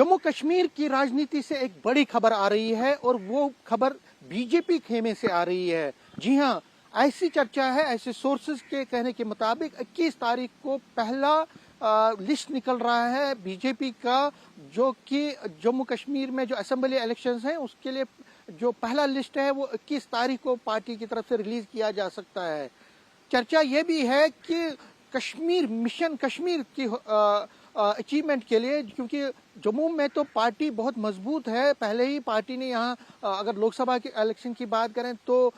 जम्मू कश्मीर की राजनीति से एक बड़ी खबर आ रही है और वो खबर बीजेपी खेमे से आ रही है। जी हाँ, ऐसी चर्चा है, ऐसे सोर्सेज के कहने के मुताबिक 21 तारीख को पहला लिस्ट निकल रहा है बीजेपी का, जो कि जम्मू कश्मीर में जो असेंबली इलेक्शंस हैं उसके लिए जो पहला लिस्ट है वो 21 तारीख को पार्टी की तरफ से रिलीज किया जा सकता है। चर्चा ये भी है कि कश्मीर मिशन कश्मीर की अचीवमेंट के लिए, क्योंकि जम्मू में तो पार्टी बहुत मजबूत है, पहले ही पार्टी ने यहाँ अगर लोकसभा के इलेक्शन की बात करें तो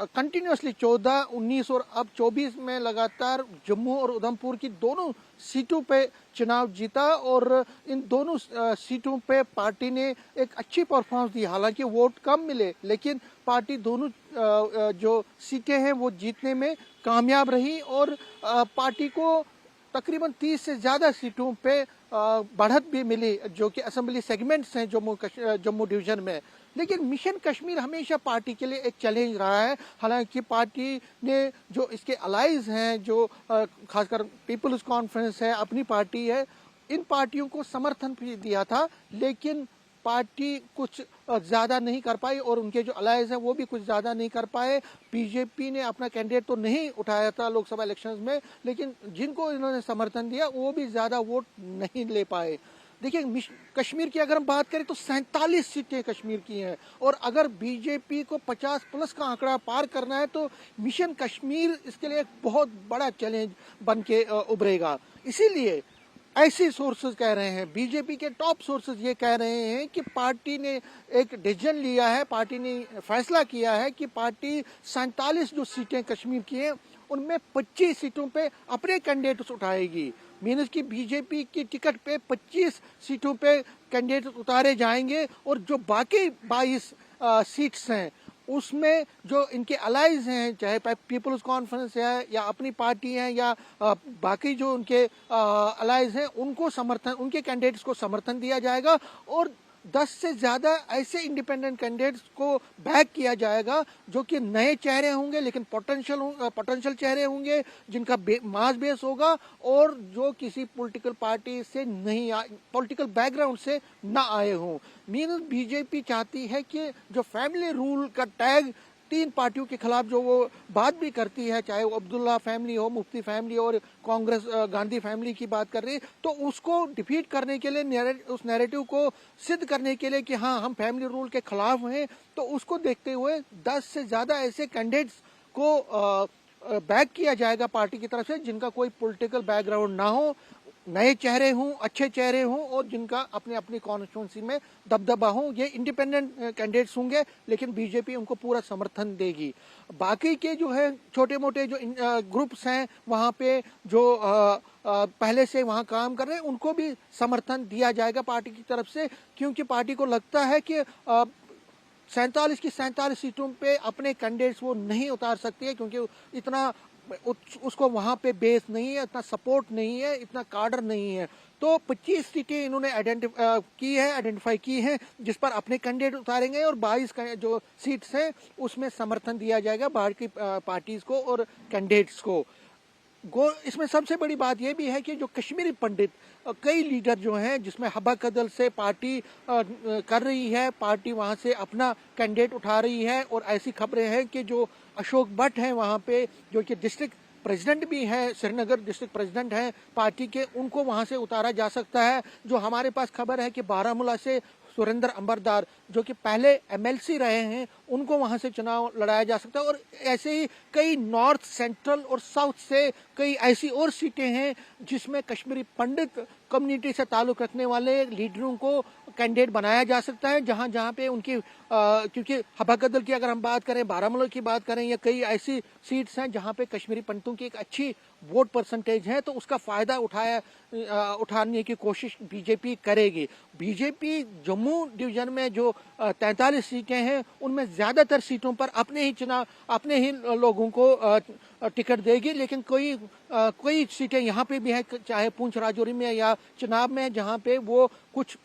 कंटिन्यूसली 14, 19 और अब 24 में लगातार जम्मू और उधमपुर की दोनों सीटों पे चुनाव जीता और इन दोनों सीटों पे पार्टी ने एक अच्छी परफॉर्मेंस दी। हालांकि वोट कम मिले लेकिन पार्टी दोनों जो सीटें हैं वो जीतने में कामयाब रही और पार्टी को तकरीबन 30 से ज़्यादा सीटों पे बढ़त भी मिली, जो कि असेंबली सेगमेंट्स हैं जम्मू डिवीजन में। लेकिन मिशन कश्मीर हमेशा पार्टी के लिए एक चैलेंज रहा है। हालांकि पार्टी ने जो इसके अलाइज हैं, जो खासकर पीपल्स कॉन्फ्रेंस है, अपनी पार्टी है, इन पार्टियों को समर्थन भी दिया था, लेकिन पार्टी कुछ ज़्यादा नहीं कर पाई और उनके जो अलायंस हैं वो भी कुछ ज़्यादा नहीं कर पाए। बीजेपी ने अपना कैंडिडेट तो नहीं उठाया था लोकसभा इलेक्शंस में, लेकिन जिनको इन्होंने समर्थन दिया वो भी ज़्यादा वोट नहीं ले पाए। देखिए, कश्मीर की अगर हम बात करें तो 47 सीटें कश्मीर की हैं और अगर बीजेपी को 50 प्लस का आंकड़ा पार करना है तो मिशन कश्मीर इसके लिए एक बहुत बड़ा चैलेंज बन के उभरेगा। इसीलिए ऐसे सोर्सेज कह रहे हैं, बीजेपी के टॉप सोर्सेज ये कह रहे हैं कि पार्टी ने एक डिसीजन लिया है, पार्टी ने फैसला किया है कि पार्टी 47 जो सीटें कश्मीर की हैं उनमें 25 सीटों पे अपने कैंडिडेट्स उठाएगी। मीन्स कि बीजेपी की टिकट पे 25 सीटों पे कैंडिडेट उतारे जाएंगे और जो बाकी 22 सीट्स हैं उसमें जो इनके अलाइज हैं, चाहे पीपल्स कॉन्फ्रेंस है या अपनी पार्टी है या बाकी जो उनके अलाइज हैं, उनको समर्थन, उनके कैंडिडेट्स को समर्थन दिया जाएगा और 10 से ज़्यादा ऐसे इंडिपेंडेंट कैंडिडेट्स को बैक किया जाएगा जो कि नए चेहरे होंगे लेकिन पोटेंशियल चेहरे होंगे, जिनका मास बेस होगा और जो किसी पॉलिटिकल पार्टी से नहीं, पॉलिटिकल बैकग्राउंड से ना आए हों। मीन्स बीजेपी चाहती है कि जो फैमिली रूल का टैग 3 पार्टियों के खिलाफ जो वो बात भी करती है, चाहे वो अब्दुल्ला फैमिली हो, मुफ्ती फैमिली और कांग्रेस गांधी फैमिली की बात कर रही है, तो उसको डिफीट करने के लिए, उस नैरेटिव को सिद्ध करने के लिए कि हाँ हम फैमिली रूल के खिलाफ हैं, तो उसको देखते हुए 10 से ज़्यादा ऐसे कैंडिडेट्स को बैक किया जाएगा पार्टी की तरफ से जिनका कोई पॉलिटिकल बैकग्राउंड ना हो, नए चेहरे हों, अच्छे चेहरे हों और जिनका अपने अपनी कॉन्स्टिट्यूंसी में दबदबा हो। ये इंडिपेंडेंट कैंडिडेट्स होंगे लेकिन बीजेपी उनको पूरा समर्थन देगी। बाकी के जो है छोटे मोटे जो ग्रुप्स हैं वहाँ पे जो पहले से वहाँ काम कर रहे हैं उनको भी समर्थन दिया जाएगा पार्टी की तरफ से, क्योंकि पार्टी को लगता है कि 47 की 47 सीटों पे अपने कैंडिडेट्स वो नहीं उतार सकती है, क्योंकि इतना उसको वहाँ पे बेस नहीं है, इतना सपोर्ट नहीं है, इतना कार्डर नहीं है। तो 25 सीटें इन्होंने आइडेंटिफाई की हैं जिस पर अपने कैंडिडेट उतारेंगे और 22 जो सीट्स हैं उसमें समर्थन दिया जाएगा बाकी पार्टीज को और कैंडिडेट्स को। इसमें सबसे बड़ी बात यह भी है कि जो कश्मीरी पंडित कई लीडर जो हैं, जिसमें हब्बा कदल से पार्टी कर रही है, पार्टी वहां से अपना कैंडिडेट उठा रही है और ऐसी खबरें हैं कि जो अशोक भट्ट हैं वहां पे, जो कि डिस्ट्रिक्ट प्रेसिडेंट भी हैं, श्रीनगर डिस्ट्रिक्ट प्रेसिडेंट हैं पार्टी के, उनको वहां से उतारा जा सकता है। जो हमारे पास खबर है कि बारामूला से सुरेंद्र अंबरदार जो कि पहले एमएलसी रहे हैं, उनको वहां से चुनाव लड़ाया जा सकता है और ऐसे ही कई नॉर्थ, सेंट्रल और साउथ से कई ऐसी और सीटें हैं जिसमें कश्मीरी पंडित कम्युनिटी से ताल्लुक रखने वाले लीडरों को कैंडिडेट बनाया जा सकता है, जहां जहां पे उनकी क्योंकि हब्बा कदल की अगर हम बात करें, बारामूला की बात करें, या कई ऐसी सीट्स हैं जहां पे कश्मीरी पंडितों की एक अच्छी वोट परसेंटेज है, तो उसका फायदा उठाने की कोशिश बीजेपी करेगी। बीजेपी जम्मू डिवीजन में जो 43 सीटें हैं उनमें ज्यादातर सीटों पर अपने ही लोगों को टिकट देगी, लेकिन कोई सीटें यहाँ पे भी हैं, चाहे पुंछ राजौरी में या चुनाव में, जहाँ पे वो कुछ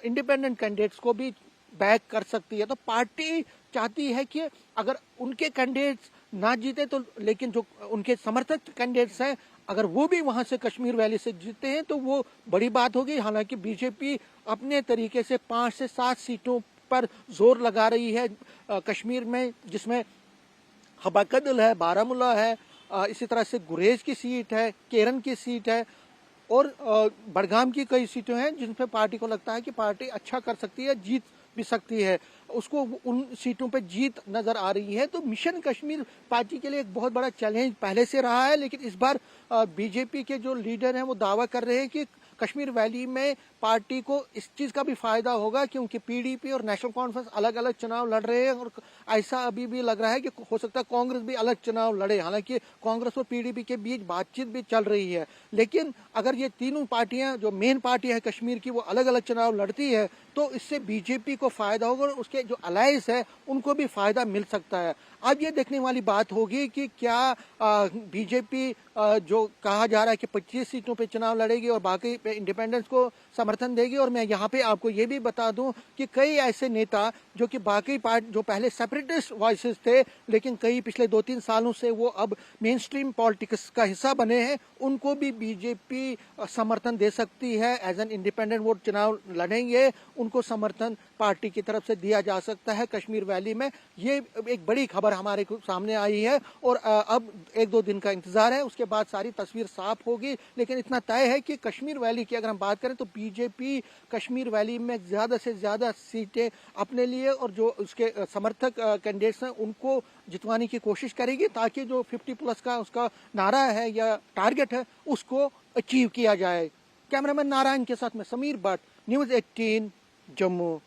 इंडिपेंडेंट कैंडिडेट्स को भी बैक कर सकती है। तो पार्टी चाहती है कि अगर उनके कैंडिडेट्स ना जीते तो, लेकिन जो उनके समर्थक कैंडिडेट्स हैं अगर वो भी वहां से कश्मीर वैली से जीते हैं तो वो बड़ी बात होगी। हालांकि बीजेपी अपने तरीके से 5 से 7 सीटों पर जोर लगा रही है कश्मीर में, जिसमें हबाकदल है, बारामूला है, इसी तरह से गुरेज की सीट है, केरन की सीट है और बड़गाम की कई सीटें हैं जिनपे पार्टी को लगता है कि पार्टी अच्छा कर सकती है, जीत भी सकती है, उसको उन सीटों पे जीत नजर आ रही है। तो मिशन कश्मीर पार्टी के लिए एक बहुत बड़ा चैलेंज पहले से रहा है, लेकिन इस बार बीजेपी के जो लीडर हैं वो दावा कर रहे हैं कि कश्मीर वैली में पार्टी को इस चीज का भी फायदा होगा, क्योंकि पीडीपी और नेशनल कॉन्फ्रेंस अलग अलग चुनाव लड़ रहे हैं और ऐसा अभी भी लग रहा है कि हो सकता है कांग्रेस भी अलग चुनाव लड़े। हालांकि कांग्रेस और पीडीपी के बीच बातचीत भी चल रही है, लेकिन अगर ये तीनों पार्टियां जो मेन पार्टी है कश्मीर की वो अलग अलग चुनाव लड़ती है तो इससे बीजेपी को फायदा होगा और उसके जो अलायंस है उनको भी फायदा मिल सकता है। अब ये देखने वाली बात होगी कि क्या बीजेपी जो कहा जा रहा है कि 25 सीटों पे चुनाव लड़ेगी और बाकी पे इंडिपेंडेंस को समर्थन देगी। और मैं यहाँ पे आपको ये भी बता दूं कि कई ऐसे नेता जो कि बाकी पार्टी जो पहले सेपरेटिस्ट वॉइसेस थे लेकिन कई पिछले 2-3 सालों से वो अब मेन स्ट्रीम पॉलिटिक्स का हिस्सा बने हैं, उनको भी बीजेपी समर्थन दे सकती है। एज एन इंडिपेंडेंट वोट चुनाव लड़ेंगे, उनको समर्थन पार्टी की तरफ से दिया जा सकता है कश्मीर वैली में। ये एक बड़ी खबर हमारे सामने आई है और अब 1-2 दिन का इंतजार है, उसके बाद सारी तस्वीर साफ होगी। लेकिन इतना तय है कि कश्मीर वैली की अगर हम बात करें तो बीजेपी कश्मीर वैली में ज्यादा से ज्यादा सीटें अपने लिए और जो उसके समर्थक कैंडिडेट्स हैं उनको जितवाने की कोशिश करेगी, ताकि जो 50+ का उसका नारा है या टारगेट है उसको अचीव किया जाए। कैमरामैन नारायण के साथ में समीर भट्ट, न्यूज़ 18 जम्मू।